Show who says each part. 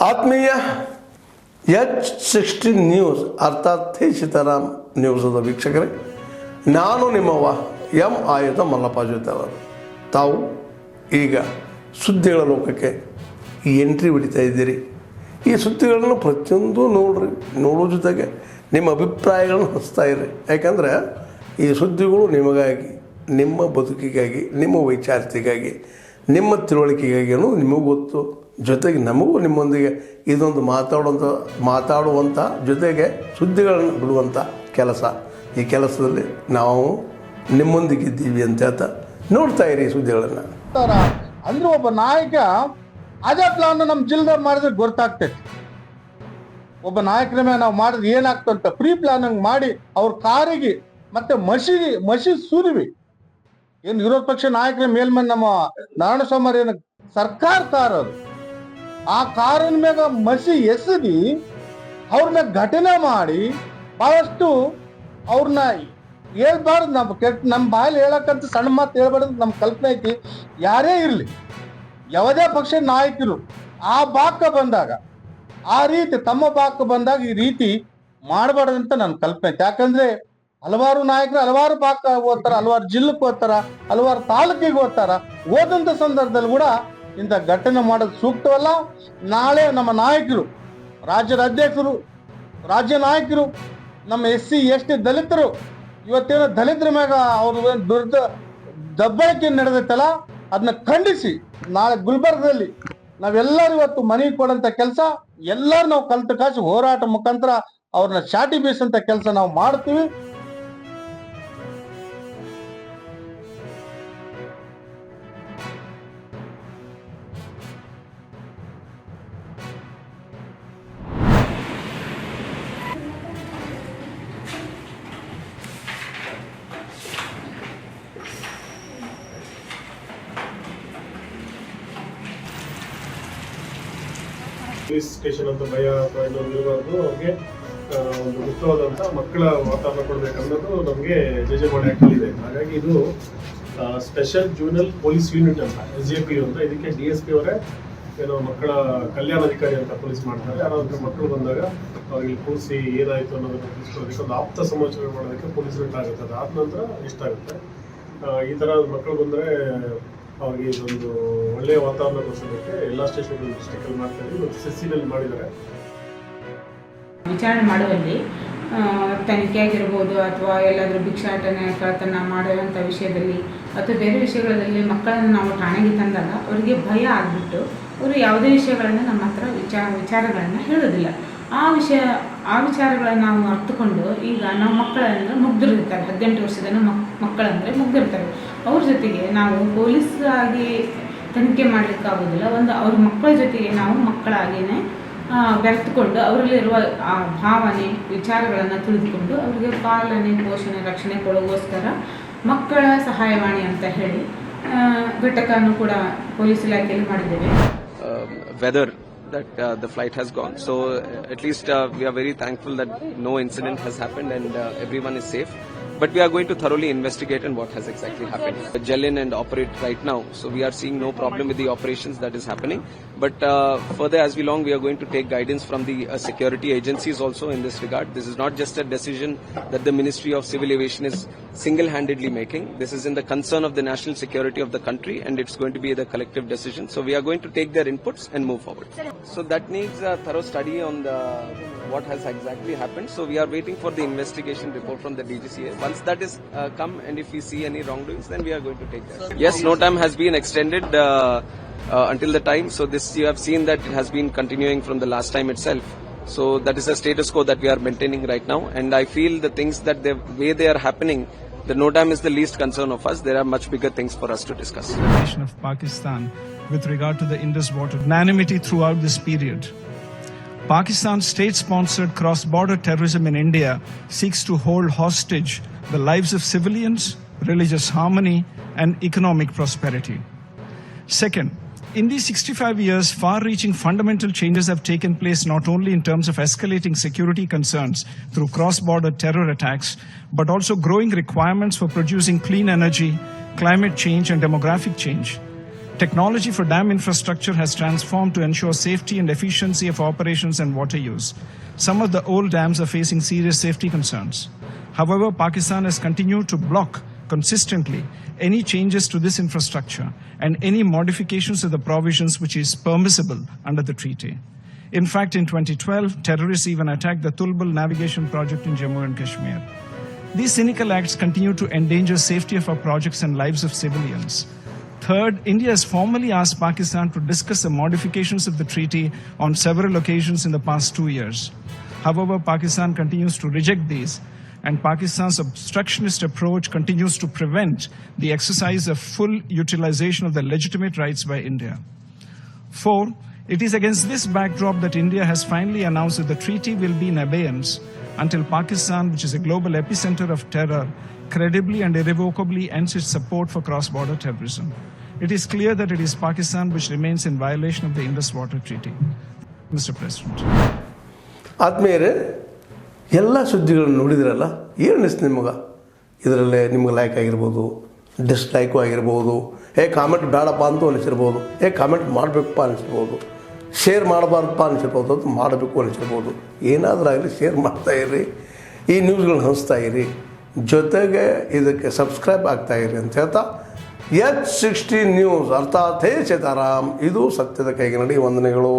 Speaker 1: ಆತ್ಮೀಯ H16 news ಅರ್ಥಾತ್ ಥೇ ಸೀತಾರಾಮ್ ನ್ಯೂಸದ ವೀಕ್ಷಕರೇ, ನಾನು ನಿಮ್ಮವ ಎಂ ಆಯುಧ ಮಲ್ಲಪ್ಪ ಜೊತೆ ಅವರು. ತಾವು ಈಗ ಸುದ್ದಿಗಳ ಲೋಕಕ್ಕೆ ಎಂಟ್ರಿ ಹೊಡಿತಾ ಇದ್ದೀರಿ. ಈ ಸುದ್ದಿಗಳನ್ನು ಪ್ರತಿಯೊಂದು ನೋಡೋ ಜೊತೆಗೆ ನಿಮ್ಮ ಅಭಿಪ್ರಾಯಗಳನ್ನು ಹಚ್ತಾ ಇರಿ. ಯಾಕಂದರೆ ಈ ಸುದ್ದಿಗಳು ನಿಮಗಾಗಿ, ನಿಮ್ಮ ಬದುಕಿಗಾಗಿ, ನಿಮ್ಮ ವೈಚಾರಿಕೆಗಾಗಿ, ನಿಮ್ಮ ತಿಳುವಳಿಕೆಗಾಗಿ ಅನ್ನೋದು ನಿಮಗೂ ಗೊತ್ತು. ಜೊತೆಗೆ ನಮಗೂ ನಿಮ್ಮೊಂದಿಗೆ ಇದೊಂದು ಮಾತಾಡುವಂಥ ಜೊತೆಗೆ ಸುದ್ದಿಗಳನ್ನು ಬಿಡುವಂಥ ಕೆಲಸ. ಈ ಕೆಲಸದಲ್ಲಿ ನಾವು ನಿಮ್ಮೊಂದಿಗಿದ್ದೀವಿ ಅಂತ ಹೇಳ್ತಾ ನೋಡ್ತಾ ಇರಿ ಈ ಸುದ್ದಿಗಳನ್ನು.
Speaker 2: ಅಂದ್ರೆ ಒಬ್ಬ ನಾಯಕ ಅದೇ ಪ್ಲಾನ್ ನಮ್ಮ ಜಿಲ್ಲೆದಾಗ ಮಾಡಿದ್ರೆ ಗೊತ್ತಾಗ್ತೈತಿ. ಒಬ್ಬ ನಾಯಕರ ಮೇಲೆ ನಾವು ಮಾಡಿದ್ರೆ ಏನಾಗ್ತಂತ ಪ್ರೀ ಪ್ಲಾನಿಂಗ್ ಮಾಡಿ ಅವ್ರ ಕಾರಿಗೆ ಮತ್ತೆ ಮಸಿ ಸುರಿವಿ. ಏನು ವಿರೋಧ ಪಕ್ಷ ನಾಯಕರ ಮೇಲ್ಮನೆ ನಮ್ಮ ನಾರಾಯಣಸ್ವಾಮಿ ಏನು ಸರ್ಕಾರ ಕಾರ್ ಅದು, ಆ ಕಾರಿನ ಮ್ಯಾಗ ಮಸಿ ಎಸದಿ ಅವ್ರ ಮ್ಯಾಗ ಘಟನೆ ಮಾಡಿ ಬಹಳಷ್ಟು ಅವ್ರನ್ನ ಹೇಳ್ಬಾರ್ದು. ನಮ್ಮ ಬಾಯಲ್ಲಿ ಹೇಳಕ್ಕಂತ ಸಣ್ಣ ಮಾತು ಹೇಳ್ಬಾರ್ದು ನಮ್ಮ ಕಲ್ಪನೆ ಐತಿ. ಯಾರೇ ಇರಲಿ, ಯಾವುದೇ ಪಕ್ಷ ನಾಯಕರು ಆ ಭಾಗ ಬಂದಾಗ, ಆ ರೀತಿ ತಮ್ಮ ಭಾಗ ಬಂದಾಗ ಈ ರೀತಿ ಮಾಡಬಾರ್ದಂತ ನನ್ನ ಕಲ್ಪನೆ ಐತಿ. ಯಾಕಂದ್ರೆ ಹಲವಾರು ನಾಯಕರು ಹಲವಾರು ಭಾಗ ಓದ್ತಾರ, ಹಲವಾರು ಜಿಲ್ಲೆಗೆ ಓದ್ತಾರ, ಹಲವಾರು ತಾಲೂಕಿಗೆ ಓದ್ತಾರ. ಓದಂತ ಸಂದರ್ಭದಲ್ಲಿ ಕೂಡ ಇಂಥ ಘಟನೆ ಮಾಡೋದು ಸೂಕ್ತವಲ್ಲ. ನಾಳೆ ನಮ್ಮ ನಾಯಕರು, ರಾಜ್ಯದ ಅಧ್ಯಕ್ಷರು, ರಾಜ್ಯ ನಾಯಕರು, ನಮ್ಮ SC ST ದಲಿತರು, ಇವತ್ತೇನೋ ದಲಿತರ ಮ್ಯಾಗ ಅವ್ರ ದಬ್ಬಾಳಿಕೆ ನಡೆದೈತಲ್ಲ, ಅದನ್ನ ಖಂಡಿಸಿ ನಾಳೆ ಗುಲ್ಬರ್ಗದಲ್ಲಿ ನಾವೆಲ್ಲರೂ ಇವತ್ತು ಮನೆಗೆ ಕೊಡಂತ ಕೆಲಸ, ಎಲ್ಲರೂ ನಾವು ಕಲ್ತು ಕಾಸು ಹೋರಾಟ ಮುಖಾಂತರ ಅವ್ರನ್ನ ಚಾಟಿ ಬೀಸಂತ ಕೆಲಸ ನಾವು ಮಾಡ್ತೀವಿ.
Speaker 3: ಪೊಲೀಸ್ ಸ್ಟೇಷನ್ ಅಂತ ಭಯ ಅಥವಾ ಇನ್ನೊಂದು ಇರಬಾರ್ದು. ಅವ್ರಿಗೆ ಒಂದು ಮುಕ್ತವಾದಂಥ ಮಕ್ಕಳ ವಾತಾವರಣ ಕೊಡಬೇಕನ್ನೋದು ನಮಗೆ JJ ಬಾಡಿ ಆ್ಯಕ್ಟಲ್ಲಿ ಇದೆ. ಹಾಗಾಗಿ ಇದು ಸ್ಪೆಷಲ್ ಜೂನಿಯರ್ ಪೊಲೀಸ್ ಯೂನಿಟ್ ಅಂತ SJP ಅಂತ, ಇದಕ್ಕೆ DSP ಅವರೇ ಏನೋ ಮಕ್ಕಳ ಕಲ್ಯಾಣಾಧಿಕಾರಿ ಅಂತ ಪೊಲೀಸ್ ಮಾಡ್ತಾರೆ. ಯಾರಾದ್ರೂ ಮಕ್ಕಳು ಬಂದಾಗ ಅವ್ರಿಗೆ ಕೂರಿಸಿ ಏನಾಯಿತು ಅನ್ನೋದನ್ನು ತಿಳಿಸ್ಕೊಳ್ಳೋದಕ್ಕೆ ಒಂದು ಆಪ್ತ ಸಮಾಲೋಚನೆ ಮಾಡೋದಕ್ಕೆ ಪೊಲೀಸ್ ಬೇಕಾಗುತ್ತೆ. ಅದಾದ ನಂತರ ಇಷ್ಟಾಗುತ್ತೆ. ಈ ಥರ ಮಕ್ಕಳು ಬಂದರೆ ಅವ್ರಿಗೆ ಇದೊಂದು ಒಳ್ಳೆಯ ವಾತಾವರಣ ಕೊಡಿಸೋದಕ್ಕೆ ಎಲ್ಲ ಸ್ಟೇಷನ್ಗಳು ಡಿಸ್ಟ್ರಿಕ್ಟಲ್ಲಿ ಮಾಡ್ತಾರೆ ಮತ್ತು SC ಮಾಡಿದ್ದಾರೆ.
Speaker 4: ವಿಚಾರಣೆ ಮಾಡುವಲ್ಲಿ ತನಿಖೆಯಾಗಿರ್ಬೋದು ಅಥವಾ ಎಲ್ಲಾದರೂ ಭಿಕ್ಷಾಟನೆ ಕಳ್ಳತನ ಮಾಡುವಂಥ ವಿಷಯದಲ್ಲಿ ಅಥವಾ ಬೇರೆ ವಿಷಯಗಳಲ್ಲಿ ಮಕ್ಕಳನ್ನು ನಾವು ಠಾಣೆಗೆ ತಂದಾಗ ಅವರಿಗೆ ಭಯ ಆಗಿಬಿಟ್ಟು ಅವರು ಯಾವುದೇ ವಿಷಯಗಳನ್ನು ನಮ್ಮ ಹತ್ರ ವಿಚಾರಗಳನ್ನು ಹೇಳೋದಿಲ್ಲ. ಆ ವಿಚಾರಗಳನ್ನು ನಾವು ಅರ್ಥಕೊಂಡು ಈಗ ನಾವು ಮಕ್ಕಳನ್ನು ಮುಗ್ದಿರ್ತಾರೆ, 18 ವರ್ಷದ ಮಕ್ಕಳಂದರೆ ಮುಗ್ದಿರ್ತಾರೆ. ಅವ್ರ ಜೊತೆಗೆ ನಾವು ಪೊಲೀಸ್ ಆಗಿ ತನಿಖೆ ಮಾಡಲಿಕ್ಕಾಗೋದಿಲ್ಲ. ಅವ್ರ ಮಕ್ಕಳ ಜೊತೆಗೆ ನಾವು ಮಕ್ಕಳಾಗಿಯೇ ಬೆರೆತುಕೊಂಡು ಅವರಲ್ಲಿರುವ ಆ ಭಾವನೆ ವಿಚಾರಗಳನ್ನು ತಿಳಿದುಕೊಂಡು ಅವರಿಗೆ ಪಾಲನೆ, ಪೋಷಣೆ, ರಕ್ಷಣೆ ಕೊಡೋಗೋಸ್ಕರ ಮಕ್ಕಳ ಸಹಾಯವಾಣಿ ಅಂತ ಹೇಳಿ ಘಟಕವನ್ನು ಕೂಡ ಪೊಲೀಸ್ ಇಲಾಖೆಯಲ್ಲಿ ಮಾಡಿದ್ದೇವೆ.
Speaker 5: Weather that the flight has gone, so at least we are very thankful that no incident has happened and everyone is safe. But we are going to thoroughly investigate and what has exactly happened. Gel in and operate right now, so we are seeing no problem with the operations that is happening. But further as we long, we are going to take guidance from the security agencies also in this regard. This is not just a decision that the Ministry of Civil Aviation is single-handedly making. This is in the concern of the national security of the country, and it's going to be the collective decision. So we are going to take their inputs and move forward. So that needs a thorough study on what has exactly happened. So we are waiting for the investigation report from the DGCA. Once that is come, and if we see any wrongdoings, then we are going to take that. Yes, no time has been extended until the time. So this you have seen that it has been continuing from the last time itself. So that is a status quo that we are maintaining right now. And I feel the things that the way they are happening, the no time is the least concern of us. There are much bigger things for us to discuss.
Speaker 6: The nation of Pakistan with regard to the Indus water unanimity throughout this period. Pakistan's state-sponsored cross-border terrorism in India seeks to hold hostage the lives of civilians, religious harmony, and economic prosperity. Second, in these 65 years, far-reaching fundamental changes have taken place not only in terms of escalating security concerns through cross-border terror attacks, but also growing requirements for producing clean energy, climate change, and demographic change. Technology for dam infrastructure has transformed to ensure safety and efficiency of operations and water use. Some of the old dams are facing serious safety concerns. However, Pakistan has continued to block consistently any changes to this infrastructure and any modifications to the provisions which is permissible under the treaty. In fact, in 2012, terrorists even attacked the Tulbul navigation project in Jammu and Kashmir. These cynical acts continue to endanger safety of our projects and lives of civilians. Third, India has formally asked Pakistan to discuss the modifications of the treaty on several occasions in the past 2 years. However, Pakistan continues to reject these, and Pakistan's obstructionist approach continues to prevent the exercise of full utilization of the legitimate rights by India. Four, it is against this backdrop that India has finally announced that the treaty will be in abeyance until Pakistan, which is a global epicenter of terror, credibly and irrevocably ends its support for cross-border terrorism. It is clear that it is Pakistan which remains in violation of the Indus Water Treaty. Mr. President.
Speaker 1: ಆತ್ಮೀಯರೇ, ಎಲ್ಲ ಸುದ್ದಿಗಳನ್ನು ನೋಡಿದ್ರಲ್ಲ, ಏನು ಅನಿಸ್ತು ನಿಮಗೆ? ಇದರಲ್ಲೇ ನಿಮ್ಗೆ like ಆಗಿರ್ಬೋದು, ಡಿಸ್ಲೈಕು ಆಗಿರ್ಬೋದು, ಕಾಮೆಂಟ್ ಬೇಡಪ್ಪ ಅಂತೂ ಅನಿಸಿರ್ಬೋದು, ಕಾಮೆಂಟ್ ಮಾಡಬೇಕಪ್ಪ ಅನಿಸಿರ್ಬೋದು, ಶೇರ್ ಮಾಡಬಾರ್ದಪ್ಪ ಅನಿಸಿರ್ಬೋದು, ಅದು ಮಾಡಬೇಕು ಅನಿಸಿರ್ಬೋದು. ಏನಾದರೂ ಆಗಲಿ ಶೇರ್ ಮಾಡ್ತಾಯಿರಿ, ಈ ನ್ಯೂಸ್ಗಳನ್ನ ಹಂಚ್ತಾ ಇರಿ, ಜೊತೆಗೆ ಇದಕ್ಕೆ ಸಬ್ಸ್ಕ್ರೈಬ್ ಆಗ್ತಾಯಿರಿ ಅಂತ ಹೇಳ್ತಾ H16 ನ್ಯೂಸ್ ಅರ್ಥಾತ್ ಹೇ ಸೀತಾರಾಮ್, ಇದು ಸತ್ಯದ ಕೈಗೆ ನಡಿ. ವಂದನೆಗಳು.